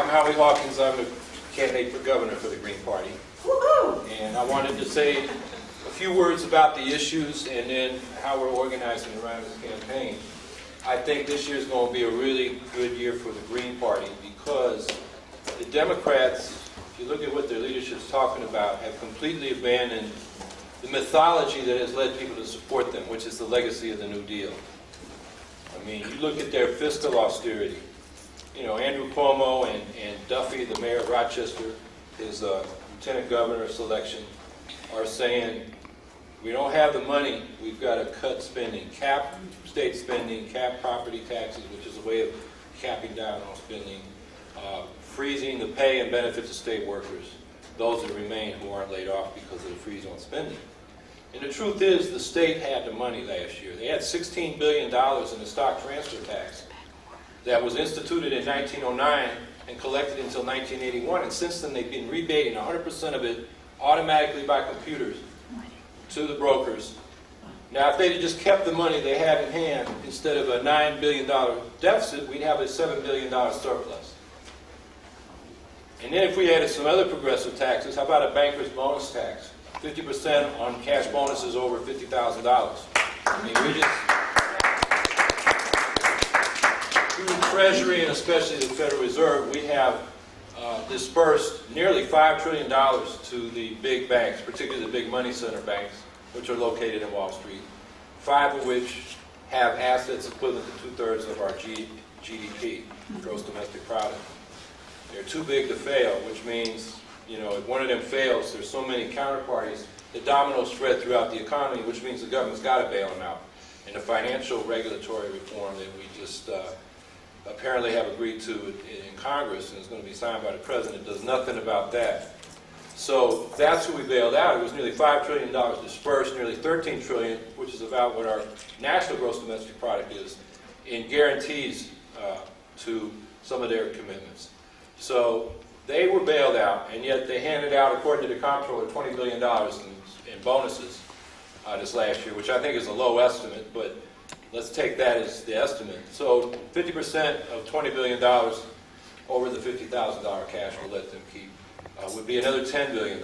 I'm Howie Hawkins. I'm a candidate for governor for the Green Party. And I wanted to say a few words about the issues and then how we're organizing around this campaign. I think this year is going to be a really good year for the Green Party because the Democrats, if you look at what their leadership's talking about, have completely abandoned the mythology that has led people to support them, which is the legacy of the New Deal. I mean, you look at their fiscal austerity. You know, Andrew Cuomo and Duffy, the mayor of Rochester, his lieutenant governor selection, are saying, we don't have the money, we've got to cut spending, cap state spending, cap property taxes, which is a way of capping down on spending, freezing the pay and benefits of state workers, those that remain who aren't laid off because of the freeze on spending. And the truth is, the state had the money last year. They had $16 billion in the stock transfer tax that was instituted in 1909 and collected until 1981. And since then, they've been rebating 100% of it automatically by computers to the brokers. Now, if they had just kept the money they had in hand, instead of a $9 billion deficit, we'd have a $7 billion surplus. And then if we added some other progressive taxes, how about a banker's bonus tax? 50% on cash bonuses over $50,000. I mean, we just... Through the Treasury and especially the Federal Reserve, we have dispersed nearly $5 trillion to the big banks, particularly the big money center banks, which are located in Wall Street, 5 of which have assets equivalent to 2/3 of our GDP, gross domestic product. They're too big to fail, which means, you know, if one of them fails, there's so many counterparties, the dominoes spread throughout the economy, which means the government's got to bail them out. And the financial regulatory reform that we just apparently have agreed to in Congress and is going to be signed by the President does nothing about that. So that's who we bailed out. It was nearly $5 trillion dispersed, nearly $13 trillion, which is about what our national gross domestic product is, in guarantees to some of their commitments. So they were bailed out, and yet they handed out, according to the comptroller, $20 billion in bonuses this last year, which I think is a low estimate, but let's take that as the estimate. So 50% of $20 billion over the $50,000 cash we'll let them keep would be another $10 billion.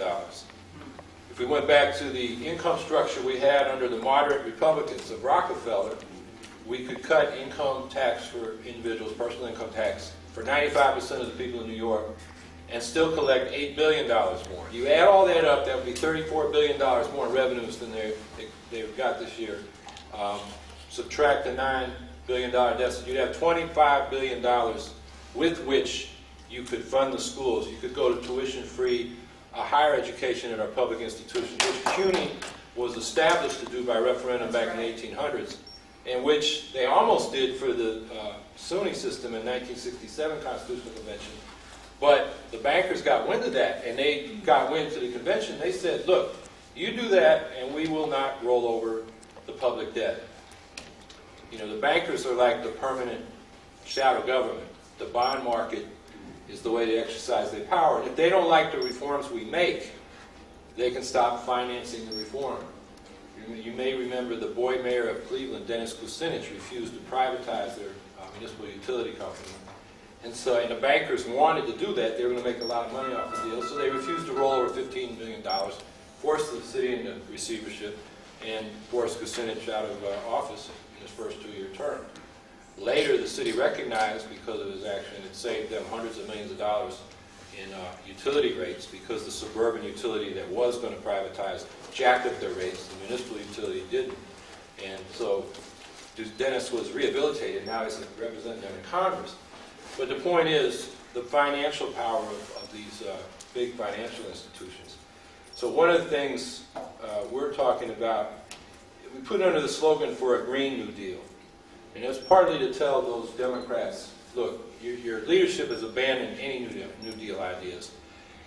If we went back to the income structure we had under the moderate Republicans of Rockefeller, we could cut income tax for individuals, personal income tax, for 95% of the people in New York, and still collect $8 billion more. You add all that up, that would be $34 billion more in revenues than they've got this year. Subtract the $9 billion deficit, you'd have $25 billion with which you could fund the schools. You could go to tuition-free higher education in our public institutions, which CUNY was established to do by referendum back in the 1800s, and which they almost did for the SUNY system in 1967 Constitutional Convention. But the bankers got wind of that, and they got wind to the convention. They said, look, you do that, and we will not roll over the public debt. You know, the bankers are like the permanent shadow government. The bond market is the way they exercise their power. And if they don't like the reforms we make, they can stop financing the reform. You may remember the boy mayor of Cleveland, Dennis Kucinich, refused to privatize their municipal utility company. And the bankers wanted to do that. They were going to make a lot of money off the deal, so they refused to roll over $15 million, forced the city into receivership, and forced Kucinich out of office in his first 2-year term. Later, the city recognized, because of his action, it saved them hundreds of millions of dollars in utility rates, because the suburban utility that was going to privatize jacked up their rates, the municipal utility didn't. And so Dennis was rehabilitated. Now he's representing them in Congress. But the point is the financial power of these big financial institutions. So one of the things we're talking about, we put under the slogan for a Green New Deal. And it's partly to tell those Democrats, look, your leadership has abandoned any New Deal ideas.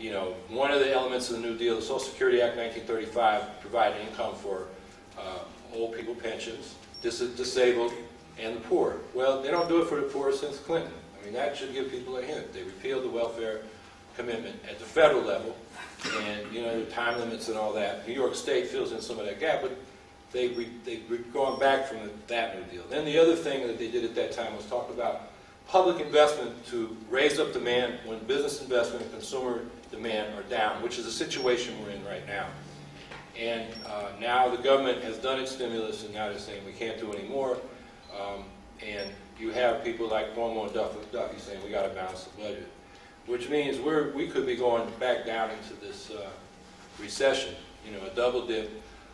You know, one of the elements of the New Deal, the Social Security Act 1935, provided income for old people pensions, disabled, and the poor. Well, they don't do it for the poor since Clinton. I mean, that should give people a hint. They repealed the welfare commitment at the federal level, and, you know, the time limits and all that. New York State fills in some of that gap, but they've gone back from that New Deal. Then the other thing that they did at that time was talk about public investment to raise up demand when business investment and consumer demand are down, which is a situation we're in right now. And now the government has done its stimulus, and now they're saying we can't do any more. And you have people like Cuomo and Duffy saying we got to balance the budget, which means we could be going back down into this recession, a double dip,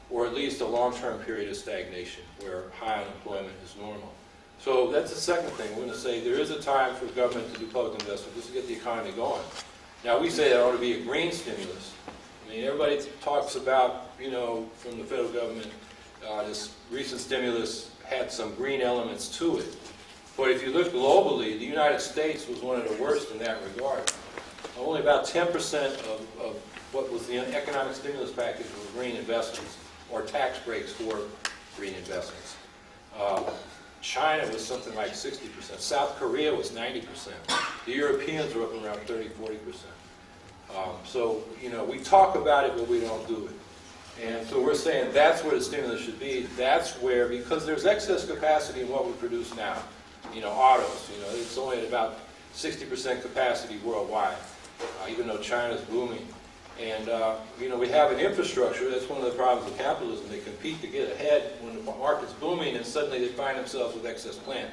or at least a long-term period of stagnation where high unemployment is normal. So that's the second thing. We're going to say there is a time for government to do public investment just to get the economy going. Now, we say there ought to be a green stimulus. I mean, everybody talks about, from the federal government, this recent stimulus had some green elements to it. But if you look globally, the United States was one of the worst in that regard. Only about 10% of what was the economic stimulus package were green investments or tax breaks for green investments. China was something like 60%. South Korea was 90%. The Europeans were up around 30, 40%. So, we talk about it, but we don't do it. And so we're saying that's where the stimulus should be. That's where, because there's excess capacity in what we produce now. Autos, it's only at about 60% capacity worldwide, even though China's booming. And, we have an infrastructure. That's one of the problems with capitalism. They compete to get ahead when the market's booming, and suddenly they find themselves with excess plant.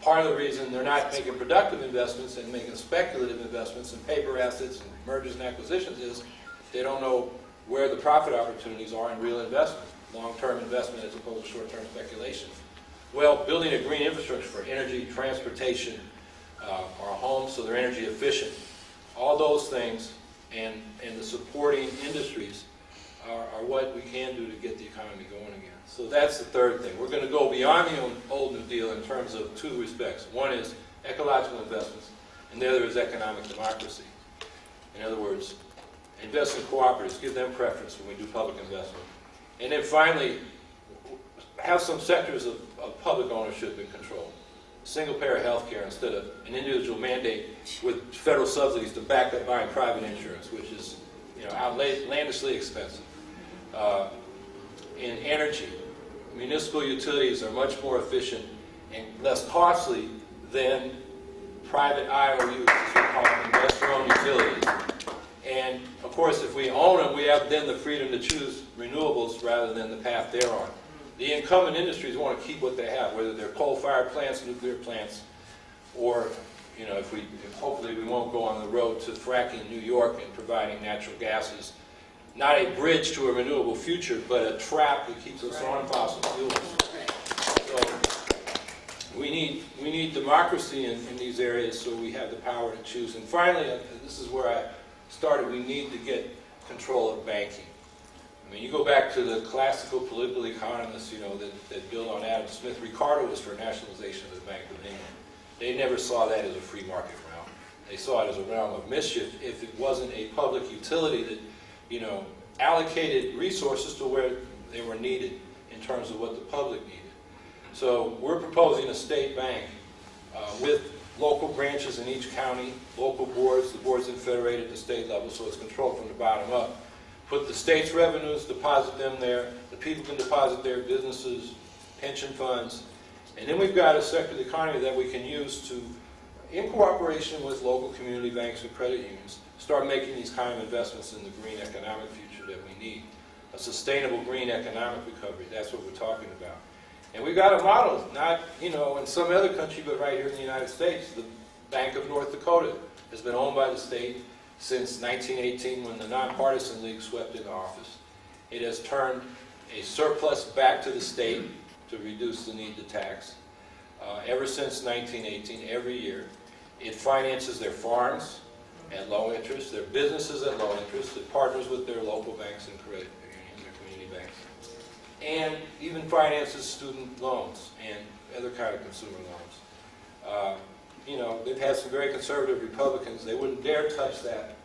Part of the reason they're not making productive investments and making speculative investments in paper assets and mergers and acquisitions is they don't know where the profit opportunities are in real investment, long-term investment as opposed to short-term speculation. Well, building a green infrastructure for energy, transportation, our homes so they're energy efficient, all those things, and the supporting industries are what we can do to get the economy going again. So that's the third thing. We're going to go beyond the old New Deal in terms of two respects. One is ecological investments, and the other is economic democracy. In other words, invest in cooperatives, give them preference when we do public investment. And then finally, have some sectors of public ownership and control. Single-payer health care instead of an individual mandate with federal subsidies to back up buying private insurance, which is outlandishly expensive. In energy, municipal utilities are much more efficient and less costly than private IOUs, as we call them, investor-owned utilities. And of course, if we own them, we have then the freedom to choose renewables rather than the path they're on. The incumbent industries want to keep what they have, whether they're coal-fired plants, nuclear plants, or, hopefully we won't go on the road to fracking New York and providing natural gases. Not a bridge to a renewable future, but a trap that keeps us on fossil fuels. So we need democracy in these areas so we have the power to choose. And finally, this is where I started, we need to get control of banking. I mean, you go back to the classical political economists, that build on Adam Smith. Ricardo was for nationalization of the Bank of England. They never saw that as a free market realm. They saw it as a realm of mischief if it wasn't a public utility that, allocated resources to where they were needed in terms of what the public needed. So we're proposing a state bank with local branches in each county, local boards, the boards are federated at the state level, so it's controlled from the bottom up. Put the state's revenues, deposit them there, the people can deposit their businesses, pension funds, and then we've got a sector of the economy that we can use to, in cooperation with local community banks and credit unions, start making these kind of investments in the green economic future that we need. A sustainable green economic recovery, that's what we're talking about. And we've got a model, not, in some other country, but right here in the United States. The Bank of North Dakota has been owned by the state since 1918 when the Nonpartisan League swept into office. It has turned a surplus back to the state to reduce the need to tax. Ever since 1918, every year, it finances their farms at low interest, their businesses at low interest, it partners with their local banks and credit unions, their community banks, and even finances student loans and other kind of consumer loans. They've had some very conservative Republicans. They wouldn't dare touch that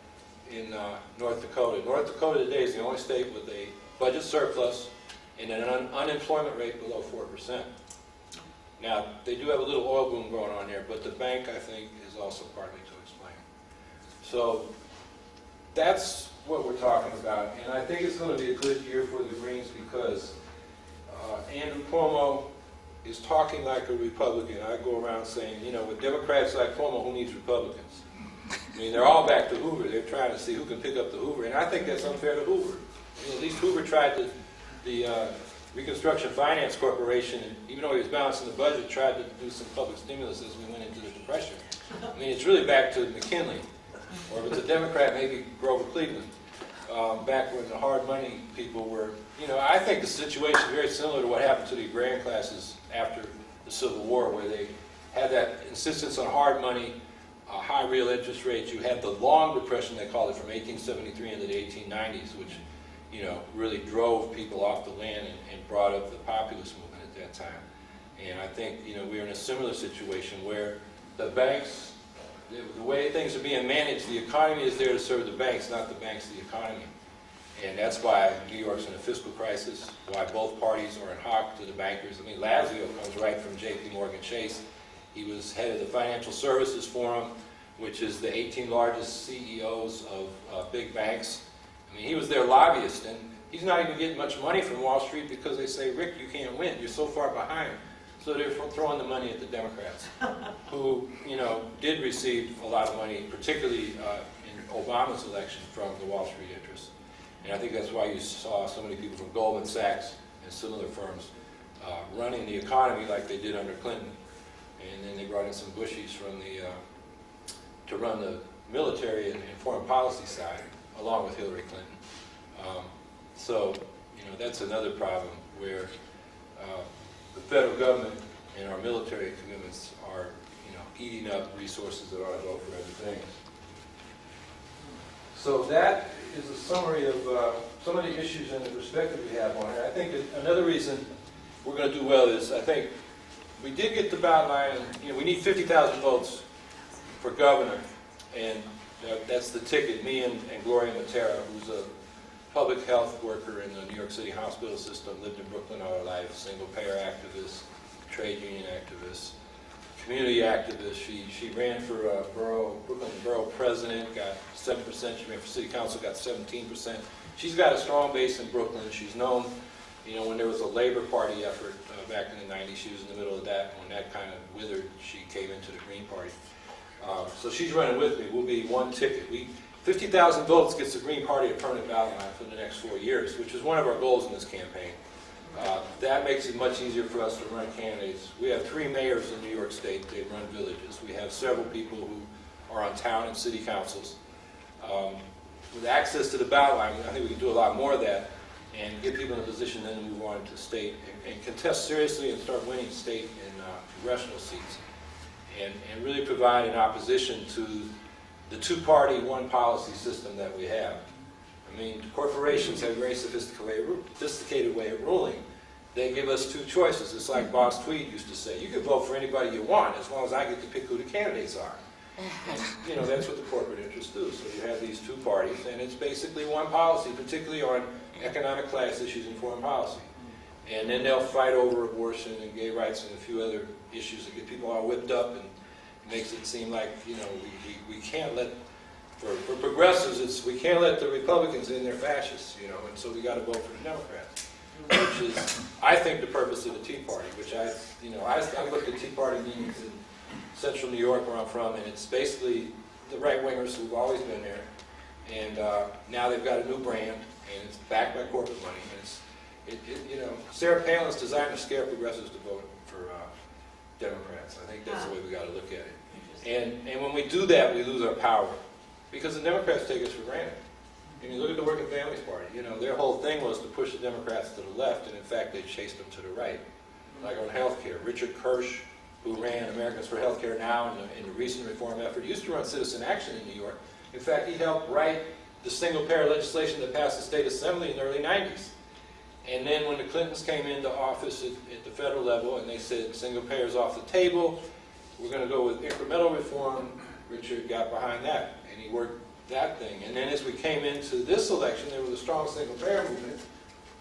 in North Dakota. North Dakota today is the only state with a budget surplus and an unemployment rate below 4%. Now, they do have a little oil boom going on there, but the bank, I think, is also partly to explain. So that's what we're talking about. And I think it's going to be a good year for the Greens because Andrew Cuomo is talking like a Republican. I go around saying, you know, with Democrats like Cuomo, who needs Republicans? I mean, they're all back to Hoover. They're trying to see who can pick up the Hoover, and I think that's unfair to Hoover. I mean, at least Hoover tried the Reconstruction Finance Corporation, and even though he was balancing the budget, tried to do some public stimulus as we went into the Depression. I mean, it's really back to McKinley, or if it's a Democrat, maybe Grover Cleveland, back when the hard money people were, you know, I think the situation is very similar to what happened to the agrarian classes after the Civil War, where they had that insistence on hard money, high real interest rates. You had the long depression, they called it, from 1873 into the 1890s, which, you know, really drove people off the land and brought up the populist movement at that time. And I think, you know, we're in a similar situation where the banks, the way things are being managed, the economy is there to serve the banks, not the banks the economy. And that's why New York's in a fiscal crisis, why both parties are in hock to the bankers. I mean, Lazio comes right from J.P. Morgan Chase. He was head of the Financial Services Forum, which is the 18 largest CEOs of big banks. I mean, he was their lobbyist, and he's not even getting much money from Wall Street because they say, Rick, you can't win. You're so far behind. So they're throwing the money at the Democrats, who, you know, did receive a lot of money, particularly in Obama's election, from the Wall Street interests. And I think that's why you saw so many people from Goldman Sachs and similar firms running the economy like they did under Clinton. And then they brought in some Bushies from to run the military and foreign policy side, along with Hillary Clinton. So, you know, that's another problem where the federal government and our military commitments are, you know, eating up resources that ought to go for other things. So that is a summary of some of the issues and the perspective we have on it. I think another reason we're going to do well is, I think we did get the ballot line, and, you know, we need 50,000 votes for governor, and that's the ticket. Me and Gloria Matera, who's a public health worker in the New York City hospital system, lived in Brooklyn all her life, single-payer activist, trade union activist, community activist. She ran for Brooklyn Borough president, got 7%. She ran for city council, got 17%. She's got a strong base in Brooklyn. She's known, you know, when there was a Labor Party effort back in the 90s, she was in the middle of that. When that kind of withered, she came into the Green Party. So she's running with me. We'll be one ticket. 50,000 votes gets the Green Party a permanent ballot line for the next 4 years, which is one of our goals in this campaign. That makes it much easier for us to run candidates. We have 3 mayors in New York State. They run villages. We have several people who are on town and city councils. With access to the ballot line, I think we can do a lot more of that and get people in a position then to move on to state and contest seriously and start winning state and congressional seats. And really provide an opposition to the two-party, one-policy system that we have. I mean, corporations have a very sophisticated way of ruling. They give us 2 choices. It's like Boss Tweed used to say, you can vote for anybody you want as long as I get to pick who the candidates are. And, you know, that's what the corporate interests do. So you have these 2 parties, and it's basically one policy, particularly on economic class issues and foreign policy. And then they'll fight over abortion and gay rights and a few other issues that get people all whipped up, and makes it seem like, you know, we can't let, for progressives, we can't let the Republicans in, they're fascists, you know, and so we got to vote for the Democrats, which is, I think, the purpose of the Tea Party, which I looked at Tea Party meetings in central New York where I'm from, and it's basically the right-wingers who've always been there, and now they've got a new brand, and it's backed by corporate money, and you know, Sarah Palin's designed to scare progressives to vote for Democrats. I think that's the way we got to look at it. And when we do that, we lose our power, because the Democrats take us for granted. I mean, look at the Working Families Party. You know, their whole thing was to push the Democrats to the left, and in fact, they chased them to the right. Like on health care, Richard Kirsch, who ran Americans for Healthcare Now in the recent reform effort, used to run Citizen Action in New York. In fact, he helped write the single-payer legislation that passed the state assembly in the early 90s. And then when the Clintons came into office at the federal level and they said single payer's off the table, we're going to go with incremental reform, Richard got behind that and he worked that thing. And then as we came into this election, there was a strong single payer movement,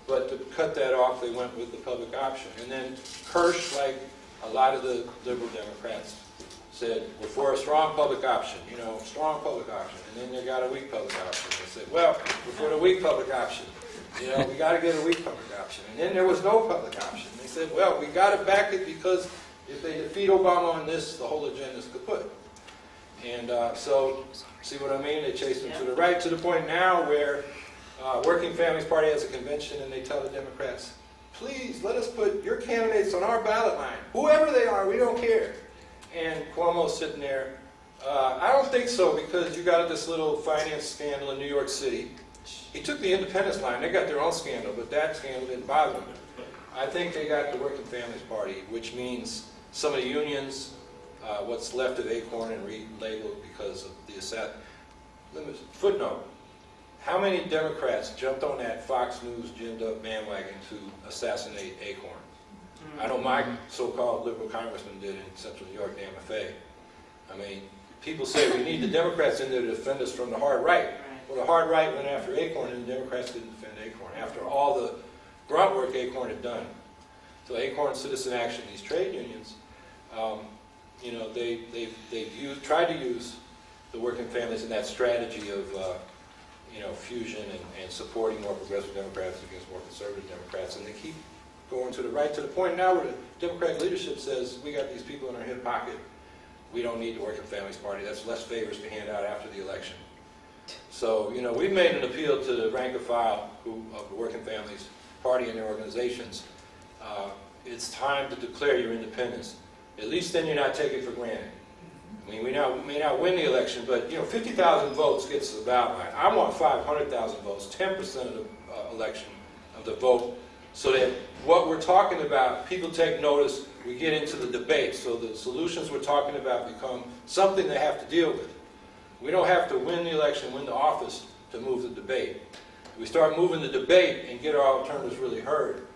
but to cut that off, they went with the public option. And then Kirsch, like a lot of the liberal Democrats, said, we're for a strong public option, you know, strong public option. And then they got a weak public option. They said, well, we're for the weak public option. You know, we got to get a weak public option. And then there was no public option. They said, well, we got to back it because if they defeat Obama on this, the whole agenda is kaput. And so, see what I mean? They chased them to the right, to the point now where Working Families Party has a convention and they tell the Democrats, please let us put your candidates on our ballot line. Whoever they are, we don't care. And Cuomo's sitting there. I don't think so, because you got this little finance scandal in New York City. He took the Independence line. They got their own scandal, but that scandal didn't bother them. I think they got the Working Families Party, which means some of the unions, what's left of Acorn and relabeled because of the footnote. How many Democrats jumped on that Fox News ginned up bandwagon to assassinate Acorn? I know my so-called liberal congressman did in Central New York, Dan Maffei. I mean, people say we need the Democrats in there to defend us from the hard right. Well, the hard right went after Acorn, and the Democrats didn't defend Acorn after all the grunt work Acorn had done. So Acorn, Citizen Action, these trade unions, you know, they've tried to use the working families in that strategy of you know, fusion and supporting more progressive Democrats against more conservative Democrats, and they keep going to the right, to the point now where the Democratic leadership says, we got these people in our hip pocket, we don't need the Working Families Party, that's less favors to hand out after the election. So, you know, we've made an appeal to the rank and file of the Working Families Party and their organizations. It's time to declare your independence. At least then you're not taken for granted. I mean, we may not win the election, but, you know, 50,000 votes gets the ballot line. I want 500,000 votes, 10% of the election of the vote, so that what we're talking about, people take notice, we get into the debate, so the solutions we're talking about become something they have to deal with. We don't have to win the election, win the office to move the debate. If we start moving the debate and get our alternatives really heard,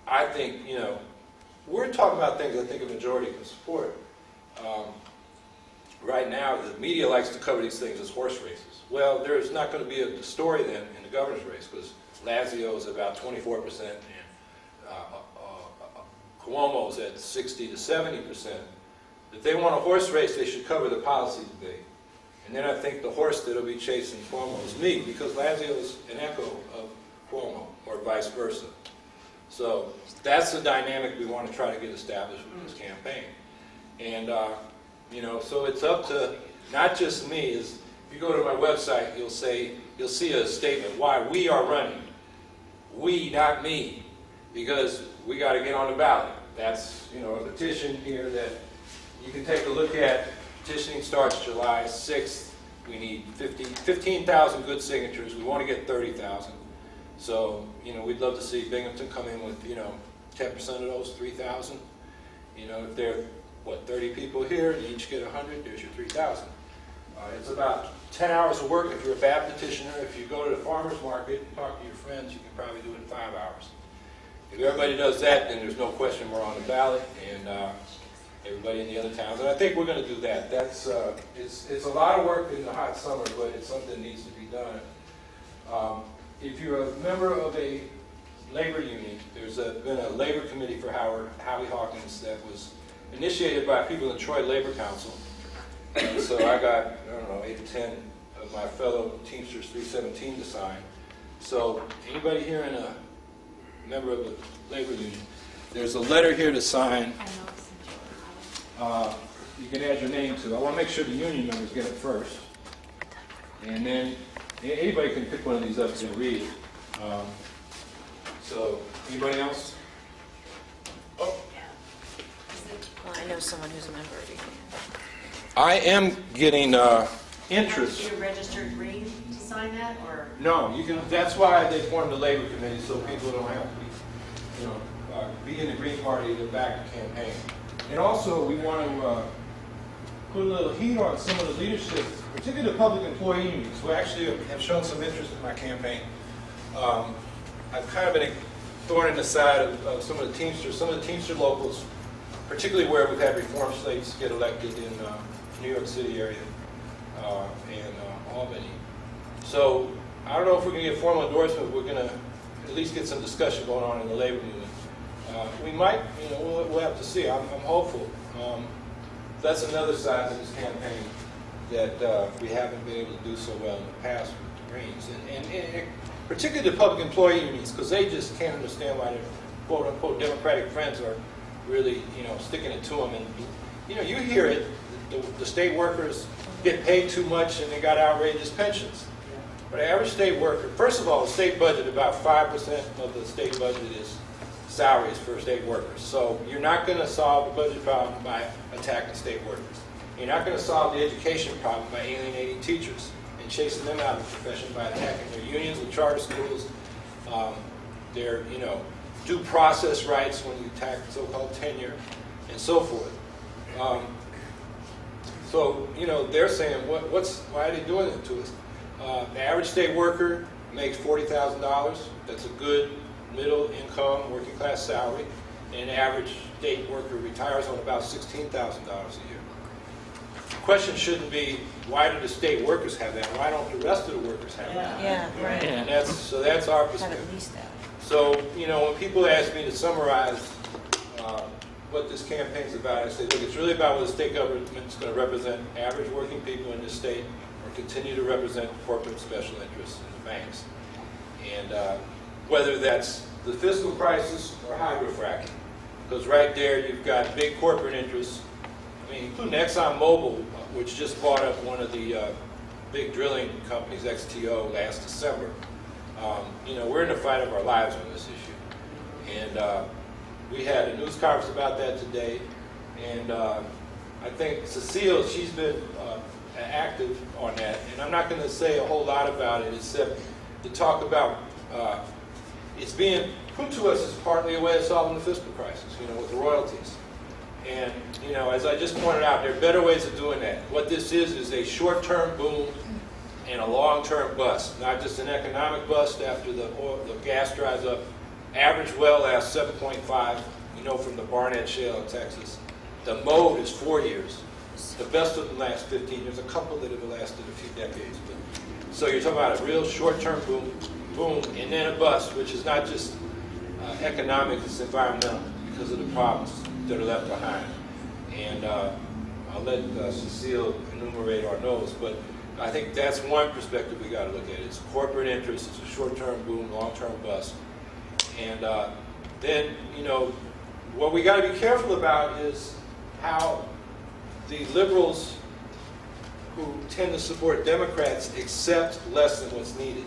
I think, you know, we're talking about things I think a majority can support. Right now, the media likes to cover these things as horse races. Well, there's not going to be a story then in the governor's race, because Lazio is about 24% and Cuomo's at 60 to 70%. If they want a horse race, they should cover the policy debate. And then I think the horse that'll be chasing Cuomo is me, because Lazio is an echo of Cuomo, or vice versa. So that's the dynamic we want to try to get established with this campaign. And you know, so it's up to not just me. If you go to my website, you'll see a statement why we are running. We, not me, because we got to get on the ballot. That's, you know, a petition here that you can take a look at. Petitioning starts July 6th. We need 15,000 good signatures. We want to get 30,000. So, you know, we'd love to see Binghamton come in with, you know, 10% of those, 3,000. You know, if there are, what, 30 people here, you each get 100, there's your 3,000. It's about 10 hours of work if you're a bad petitioner. If you go to the farmer's market and talk to your friends, you can probably do it in 5 hours. If everybody does that, then there's no question we're on the ballot, and everybody in the other towns. And I think we're going to do that. That's it's a lot of work in the hot summer, but it's something that needs to be done. If you're a member of a labor union, there's been a labor committee for Howie Hawkins that was initiated by people in the Troy Labor Council. And so I got, I don't know, 8 to 10 of my fellow Teamsters 317 to sign. So anybody here in a member of the labor union, there's a letter here to sign. You can add your name to. I want to make sure the union members get it first. And then anybody can pick one of these up and read. So anybody else? Oh. Well, I know someone who's a member of the union. I am getting interest. Are you registered green to sign that, or? No, you can. That's why they formed the labor committee, so people don't have to be, you know, be in the Green Party to back the campaign. And also, we want to put a little heat on some of the leadership, particularly the public employee unions, who actually have shown some interest in my campaign. I've kind of been a thorn in the side of some of the Teamsters, some of the Teamster locals, particularly where we've had reform slates get elected in New York City area and Albany. So I don't know if we're going to get formal endorsement, but we're going to at least get some discussion going on in the labor union. We might, you know, we'll have to see. I'm hopeful. That's another side of this campaign that we haven't been able to do so well in the past with the Greens. And particularly the public employee unions, because they just can't understand why their quote-unquote Democratic friends are really, sticking it to them. And, you hear it, the state workers get paid too much and they got outrageous pensions. But the average state worker, first of all, the state budget, about 5% of the state budget is salaries for state workers. So you're not going to solve the budget problem by attacking state workers. You're not going to solve the education problem by alienating teachers and chasing them out of the profession by attacking their unions and charter schools, their, due process rights when you attack so-called tenure, and so forth. So, they're saying, why are they doing it to us? The average state worker makes $40,000. That's a good middle income, working class salary. And the average state worker retires on about $16,000 a year. The question shouldn't be, why do the state workers have that? Why don't the rest of the workers have that? Yeah, right. And that's our Have perspective. at least that. So, when people ask me to summarize what this campaign's about, I say, look, it's really about whether the state government's going to represent average working people in this state or continue to represent corporate special interests in the banks. And whether that's the fiscal crisis or hydrofracking. Because right there you've got big corporate interests, including ExxonMobil, which just bought up one of the big drilling companies, XTO, last December. We're in the fight of our lives on this issue. And we had a news conference about that today. And I think Cecile, she's been active on that. And I'm not going to say a whole lot about it except to talk about it's being put to us as partly a way of solving the fiscal crisis, with the royalties. And, as I just pointed out, there are better ways of doing that. What this is a short-term boom and a long-term bust, not just an economic bust after the gas dries up. Average well lasts 7.5, from the Barnett Shale in Texas. The mode is 4 years. The best of them last 15. There's a couple that have lasted a few decades. So you're talking about a real short-term boom, and then a bust, which is not just economic, it's environmental because of the problems that are left behind. And I'll let Cecile enumerate our no's, but I think that's one perspective we got to look at. It's corporate interest, it's a short-term boom, long-term bust. And then, what we got to be careful about is how the liberals who tend to support Democrats accept less than what's needed.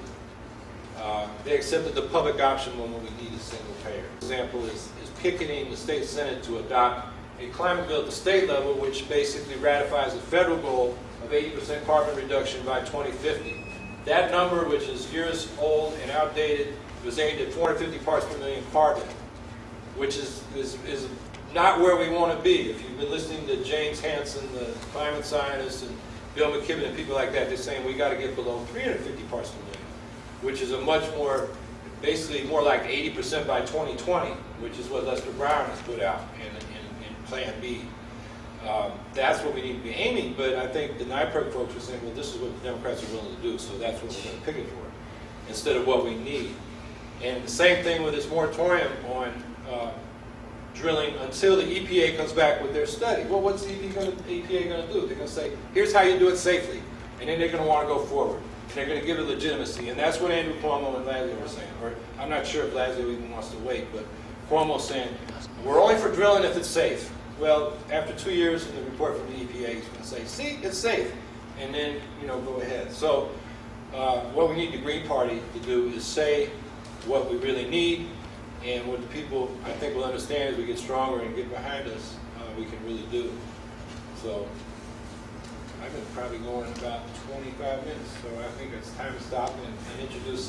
They accepted the public option when we need a single payer. For example, is picketing the state Senate to adopt a climate bill at the state level, which basically ratifies the federal goal of 80% carbon reduction by 2050. That number, which is years old and outdated, was aimed at 450 parts per million carbon, which is not where we want to be. If you've been listening to James Hansen, the climate scientist, and Bill McKibben and people like that, they're saying we got to get below 350 parts per million, which is a much more, basically more like 80% by 2020, which is what Lester Brown has put out in Plan B. That's what we need to be aiming, but I think the NIPERC folks are saying, well, this is what the Democrats are willing to do, so that's what we're going to picket for, instead of what we need. And the same thing with this moratorium on drilling until the EPA comes back with their study. Well, what's the EPA going to do? They're going to say, here's how you do it safely, and then they're going to want to go forward. And they're going to give it legitimacy, and that's what Andrew Cuomo and Lazio were saying. Or I'm not sure if Lazio even wants to wait, but Cuomo's saying, we're only for drilling if it's safe. Well, after 2 years in the report from the EPA, he's going to say, see, it's safe, and then, go ahead. So what we need the Green Party to do is say what we really need, and what the people, I think, will understand as we get stronger and get behind us, we can really do. So I've been probably going about 25 minutes, so I think it's time to stop and introduce